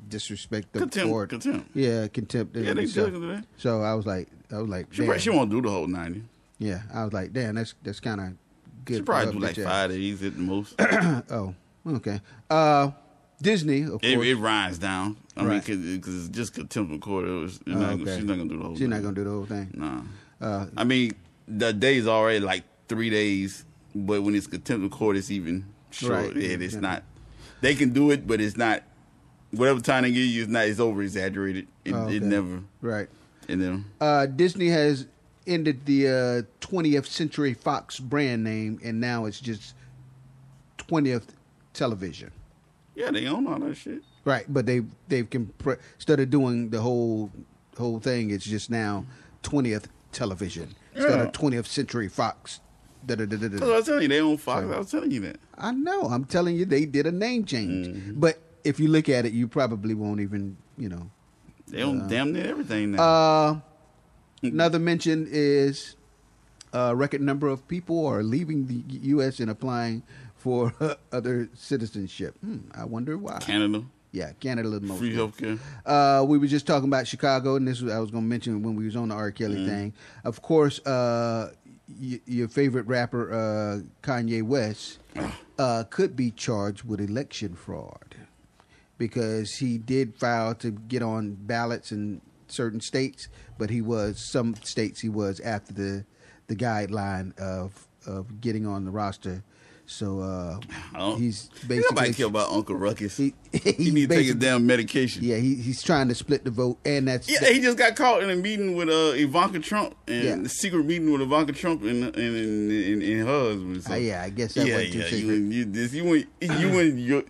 disrespect of court. Contempt. Yeah, contempt. Yeah, they judged her that. So I was like, She won't do the whole 90. Yeah, I was like, damn, that's kind of good. She probably do like 5 days at the most. Oh, okay. Disney, of course. It rinds down. I mean, because it's just contempt of court. She's not going to do the whole thing. She's not going to do the whole thing. No. I mean, the day's already like 3 days, but when it's contempt of court, it's even short. Right. Yeah, it's not. They can do it, but it's not. Whatever time they give you, it's over exaggerated. It never. Right. And then Disney has ended the 20th Century Fox brand name, and now it's just 20th Television. Yeah, they own all that shit. Right, but they've instead of doing the whole thing, it's just now 20th Television instead of 20th Century Fox. I was telling you they own Fox. I was telling you that. I know. I'm telling you they did a name change. But if you look at it, you probably won't even, They own damn near everything now. Another mention is a record number of people are leaving the U.S. and applying for other citizenship. I wonder why. Canada. Yeah, Canada. Most free healthcare. We were just talking about Chicago, and this was, I was going to mention when we was on the R. Kelly thing. Of course, your favorite rapper, Kanye West, could be charged with election fraud because he did file to get on ballots in certain states, but some states he was after the guideline of getting on the roster. So he's basically... Nobody care about Uncle Ruckus. He need to take his damn medication. Yeah, he's trying to split the vote, and that's... Yeah, he just got caught in a meeting with Ivanka Trump, and a secret meeting with Ivanka Trump and her husband. So. Yeah, I guess that wasn't too secret.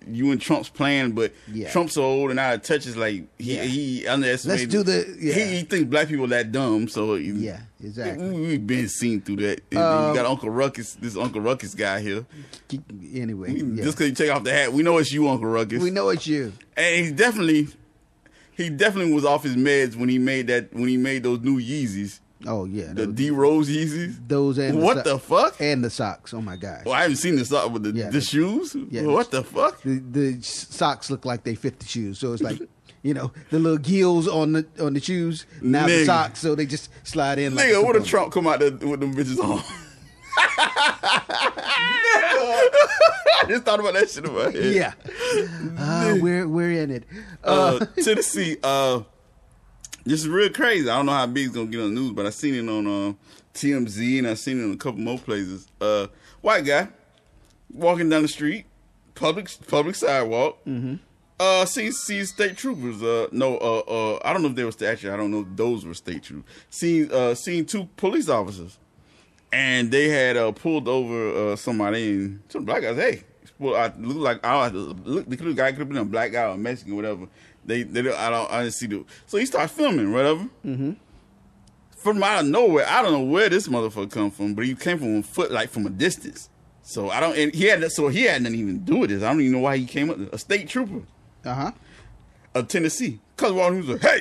You and Trump's plan, but Trump's so old and out of touch. Is like he underestimated... Let's do the... Yeah. He thinks black people are that dumb, so... Yeah, exactly. We've been seen through that. You got Uncle Ruckus, this Uncle Ruckus guy here. Anyway, just because you take off the hat, we know it's you, Uncle Ruckus. We know it's you. And he definitely was off his meds when he made those new Yeezys. Oh yeah, the D Rose Yeezys. Those and what the fuck? And the socks. Oh my gosh. Well, I haven't seen the sock with the shoes. Yeah, what the fuck? The socks look like they fit the shoes, so it's like. The little gills on the shoes. Now the socks, so they just slide in. Nigga, what if Trump come out there with them bitches on? I just thought about that shit in my head. Yeah. We're in it. Tennessee. This is real crazy. I don't know how big it's gonna get on the news, but I seen it on TMZ and I seen it in a couple more places. White guy walking down the street, public sidewalk. See state troopers. I don't know if they were actually. I don't know if those were state troopers. Seen two police officers. And they had pulled over somebody, and some black guys. Hey, I look like the guy could have been a black guy or a Mexican, or whatever. I didn't see the. So he started filming, whatever. From out of nowhere, I don't know where this motherfucker come from, but he came from a foot, like from a distance. So I don't. And he had nothing even to do with this. I don't even know why he came up. A state trooper. Of Tennessee. Cause he was like, hey.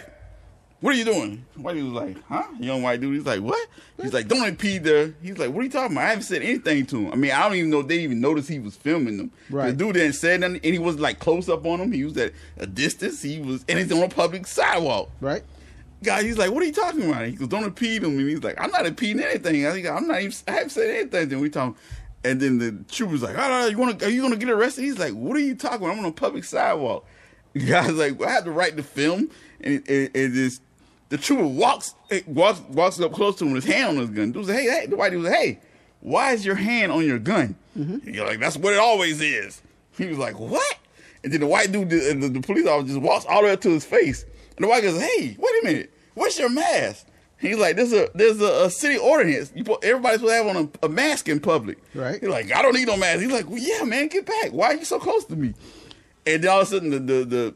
What are you doing? White dude was like, huh? Young white dude. He's like, what? He's like, don't impede there. He's like, what are you talking about? I haven't said anything to him. I mean, I don't even know if they even noticed he was filming them. Right. The dude didn't say nothing, and he was like close up on him. He was at a distance. And he's on a public sidewalk. Right. Guy, he's like, what are you talking about? He goes, don't impede him. And he's like, I'm not impeding anything. I haven't said anything. Then we talking. And then the trooper's like, are you gonna get arrested? He's like, what are you talking about? I'm on a public sidewalk. The guy's like, I had the right to film, and this. The trooper walks up close to him with his hand on his gun. Dude said, hey, the white dude was like, hey, why is your hand on your gun? You're like, that's what it always is. He was like, what? And then the white dude, the police officer just walks all the way up to his face. And the white guy goes, hey, wait a minute, what's your mask? He's like, there's a city ordinance. Everybody's supposed to have on a mask in public. Right. He's like, I don't need no mask. He's like, well, yeah, man, get back. Why are you so close to me? And then all of a sudden,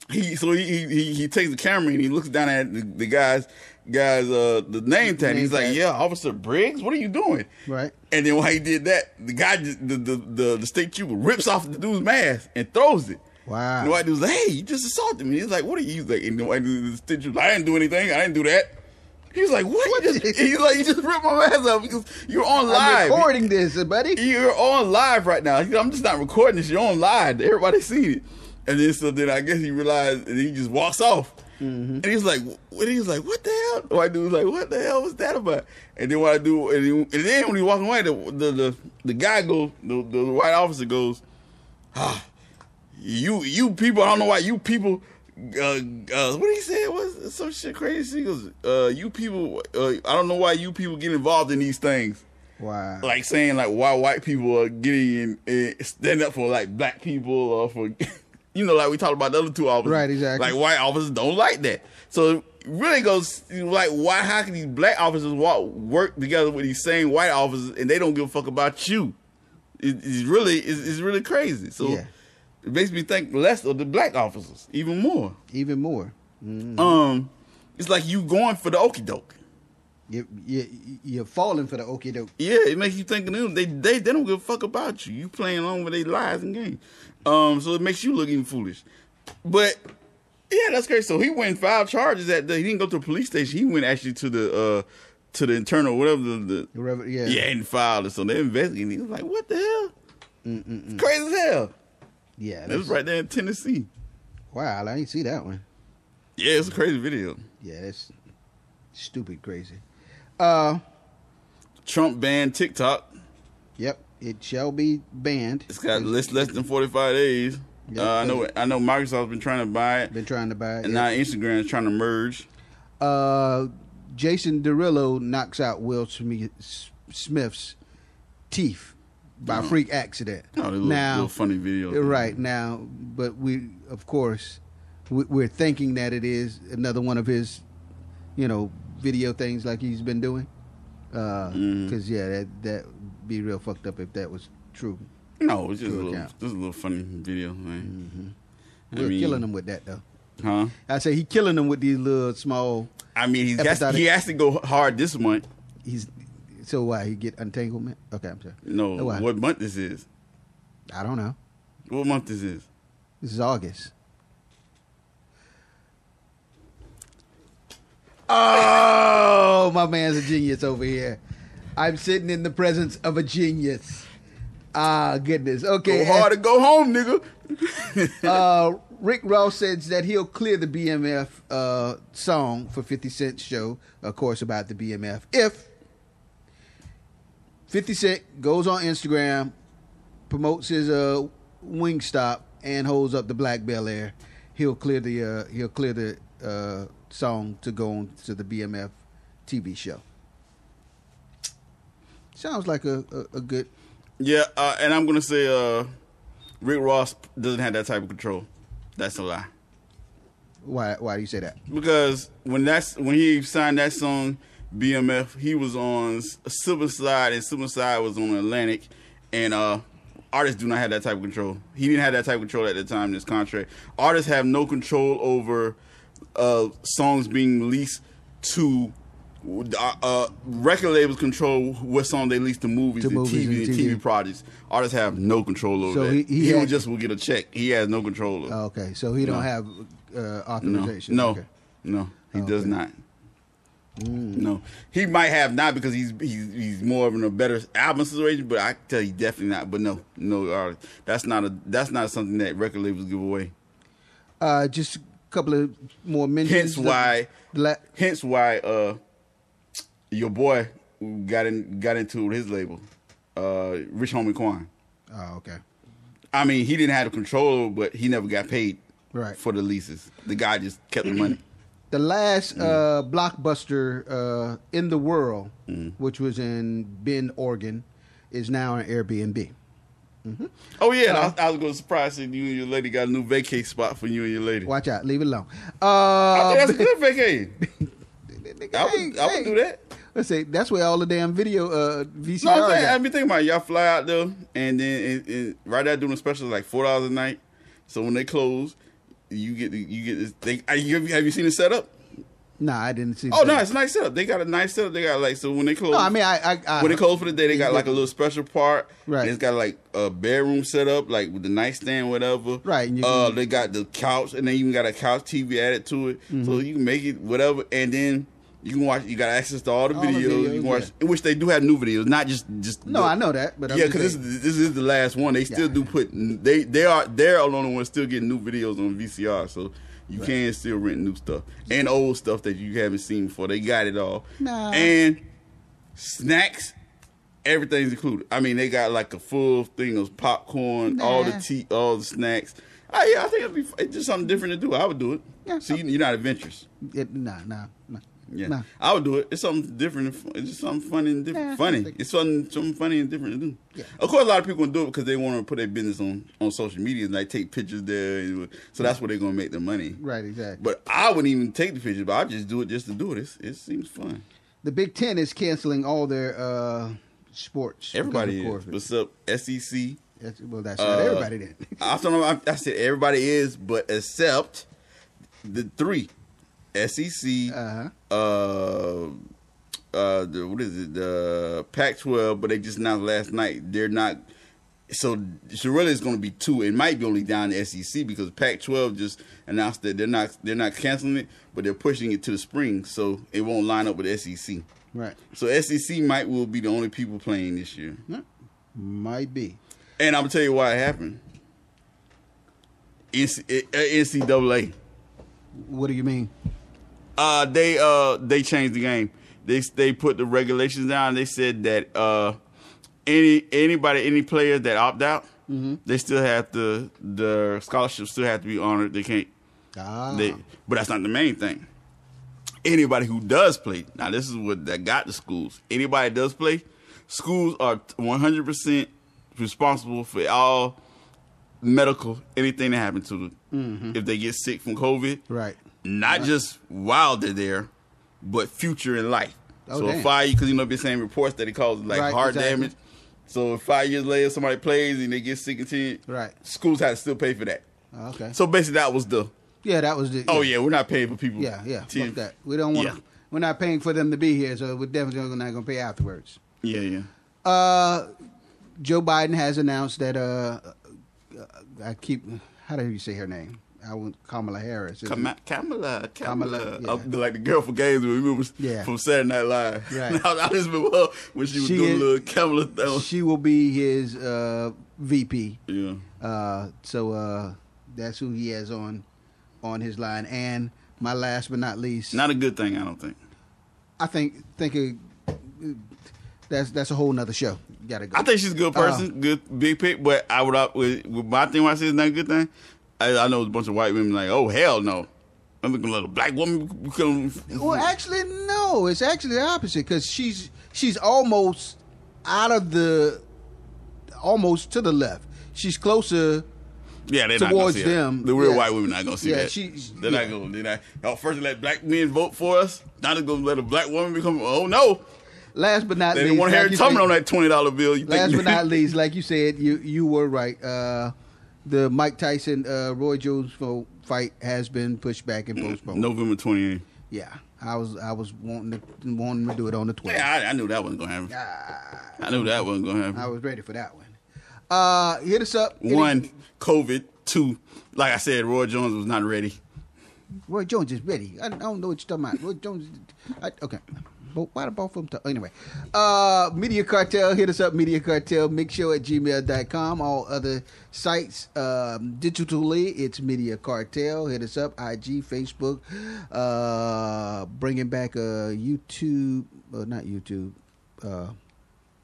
he takes the camera and he looks down at the guys guy's the name tag. He's like, tag. "Yeah, Officer Briggs, what are you doing?" Right. And then while he did that, the guy, the state trooper, rips off the dude's mask and throws it. Wow. And the white dude's like, "Hey, you just assaulted me." He's like, "What are you?" He's like, and the white dude, the state trooper, "I didn't do anything. I didn't do that." He's like, "What?" He's like, "You just ripped my mask off because you're on live. I'm recording this, buddy. You're on live right now." He's like, "I'm just not recording this. You're on live. Everybody's seen it." And then I guess he realized, and he just walks off. And he's like, "What the hell?" The white dude was like, "What the hell was that about?" And then what I do, and then when he walking away, the guy goes, the white officer goes, "You people, I don't know why you people." What did he say? It was some shit crazy. He goes, "You people, I don't know why you people get involved in these things." Wow. Like saying like why white people are getting stand up for like black people or for, like we talked about the other two officers. Right, exactly. Like white officers don't like that. So it really goes like how can these black officers work together with these same white officers and they don't give a fuck about you? It's really crazy. So yeah. It makes me think less of the black officers, even more. Even more. Mm-hmm. It's like you going for the okie doke. You're falling for the okie doke. Yeah, it makes you think of them. They don't give a fuck about you. You playing along with their lies and games. So it makes you look even foolish. But yeah, that's crazy. So he went 5 charges that day. He didn't go to the police station. He went actually to the internal whatever yeah, and filed it. So they investigated. He was like, "What the hell? It's crazy as hell." Yeah, that was right there in Tennessee. Wow, I didn't see that one. Yeah, it's a crazy video. Yeah, that's stupid crazy. Trump banned TikTok. Yep, it shall be banned. It's got less than 45 days. Yep. I know Microsoft's been trying to buy it. And now Instagram is trying to merge. Jason Derulo knocks out Will Smith's teeth by freak accident. Oh, little funny video. Right now, but we, of course, we're thinking that it is another one of his, video things like he's been doing. Because that be real fucked up if that was true. No, it's just a little funny video, man. We're killing him with that though. Huh? I say he killing them with these little small. I mean, he has to go hard this month. So why he get entanglement? Okay, I'm sorry. No, what month this is? I don't know. What month this is? This is August. Oh, my man's a genius over here. I'm sitting in the presence of a genius. Ah, goodness. Okay. Go hard to go home, nigga. Rick Ross says that he'll clear the BMF song for 50 Cent's show, of course, about the BMF. If 50 Cent goes on Instagram, promotes his Wingstop, and holds up the Black Bel Air, he'll clear the song to go on to the BMF TV show. Sounds like a good. Yeah, and I'm gonna say Rick Ross doesn't have that type of control. That's a lie. Why do you say that? Because when he signed that song, BMF, he was on Silverside, and Silverside was on Atlantic, and artists do not have that type of control. He didn't have that type of control at the time in this contract. Artists have no control over songs being released to record labels control what song they release to movies and TV projects. Artists have no control over that. He will get a check. He has no control over it. Okay, so he don't have authorization. No, okay. No, he does not. No, he might have not because he's more of in a better album situation, but I can tell you definitely not. But no, that's not something that record labels give away. Just a couple of more mentions. Hence why your boy got into his label, Rich Homie Quan. Oh, okay. I mean, he didn't have the control, but he never got paid for the leases. The guy just kept the money. The last blockbuster in the world, which was in Bend, Oregon, is now on Airbnb. Mm-hmm. Oh, yeah. I was going to surprise you and your lady got a new vacay spot for you and your lady. Watch out. Leave it alone. I think that's a good vacay. I would do that. Let's say that's where all the damn video VCR. No, I be thinking about it. Y'all fly out there, and then right there doing a special like $4 a night. So when they close, you get this thing. Have you seen the setup? Nah, I didn't see. Oh no, it's a nice setup. They got a nice setup. They got like, so when they close. No, I mean, when they close for the day, they got like a little special part. Right. And it's got like a bedroom set up, like with the nightstand, whatever. Right. And they got the couch, and then you even got a couch TV added to it, so you can make it whatever, and then you can watch. You got access to all the videos. You can watch, which they do have new videos, not just. No, I know that, but yeah, because this is the last one. They still do put. They're the only ones still getting new videos on VCR, so. You can still rent new stuff and old stuff that you haven't seen before. They got it all. Nah. And snacks, everything's included. I mean, they got like a full thing of popcorn, all the tea, all the snacks. Yeah, I think it's just something different to do. I would do it. Yeah, see, you're not adventurous. Nah. Yeah, nah. I would do it. It's something different. It's just something funny and different. It's something funny and different to do. Yeah. Of course, a lot of people do it because they want to put their business on social media and like take pictures there. So that's where they're gonna make their money. Right, exactly. But I wouldn't even take the pictures. But I just do it just to do it. It seems fun. The Big Ten is canceling all their sports. Everybody is. What's up, SEC? Well, that's not everybody then. I said everybody is, but except the three. SEC, what is it? The Pac-12, but they just announced last night they're not. So really, it's going to be two. It might be only down to SEC because Pac-12 just announced that they're not canceling it, but they're pushing it to the spring, so it won't line up with SEC. Right. So SEC will be the only people playing this year. Yeah, might be. And I'm gonna tell you why it happened. NCAA. What do you mean? They changed the game. They put the regulations down. They said that any player that opt out, they still have the scholarships still have to be honored. They can't. But that's not the main thing. Anybody who does play, now this is what that got the schools. Anybody that does play, schools are 100% responsible for all medical, anything that happens to them. If they get sick from COVID, right. Not just while they're there, but future in life. Oh, so 5 years, because been saying reports that it causes heart damage. So if 5 years later somebody plays and they get sick and continued, right. Schools have to still pay for that. Okay. So basically that was the. Yeah, that was the. Yeah. Oh yeah, we're not paying for people. Yeah. Fuck that. We don't want. We're not paying for them to be here, so we're definitely not going to pay afterwards. Yeah. Joe Biden has announced that how do you say her name? Kamala Harris. Kamala. Yeah. Like the girl from Games from Saturday Night Live. Right. I just remember when she was doing a little Kamala thing. She will be his VP. Yeah. So that's who he has on his line. And my last but not least. Not a good thing, I don't think. I think that's a whole nother show. You gotta go. I think she's a good person, good big pick. But I would with my thing when I say it's not a good thing. I know it's a bunch of white women like, oh hell no, I'm not gonna let a black woman become. Well, actually, no. It's actually the opposite because she's almost out of almost to the left. She's closer. Yeah, they're towards not gonna see them. The real white women not gonna see that. They're not gonna. First let black men vote for us. Now they're gonna let a black woman become. Oh no. Last but not least, they didn't want Harry Tubman on that $20 bill. Last but not least, like you said, you were right. The Mike Tyson Roy Jones fight has been pushed back and postponed. November 28th. Yeah, I was wanting to do it on the 20th. Yeah, I knew that wasn't gonna happen. I knew that wasn't gonna happen. I was ready for that one. Hit us up. 1, COVID. 2, like I said, Roy Jones was not ready. Roy Jones is ready. I don't know what you're talking about. Roy Jones. Okay. But why the both of them? Anyway, Media Cartel, hit us up, mediacartelmixshow@gmail.com. All other sites, digitally, it's Media Cartel. Hit us up, IG, Facebook, bringing back YouTube, not YouTube,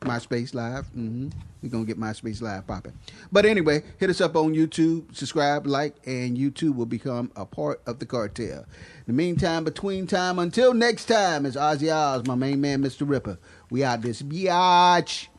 MySpace Live. We're going to get MySpace Live popping. But anyway, hit us up on YouTube, subscribe, like, and YouTube will become a part of the cartel. In the meantime, between time, until next time, it's OZZIE Oz, my main man, Mr. Ripper. We out this biatch.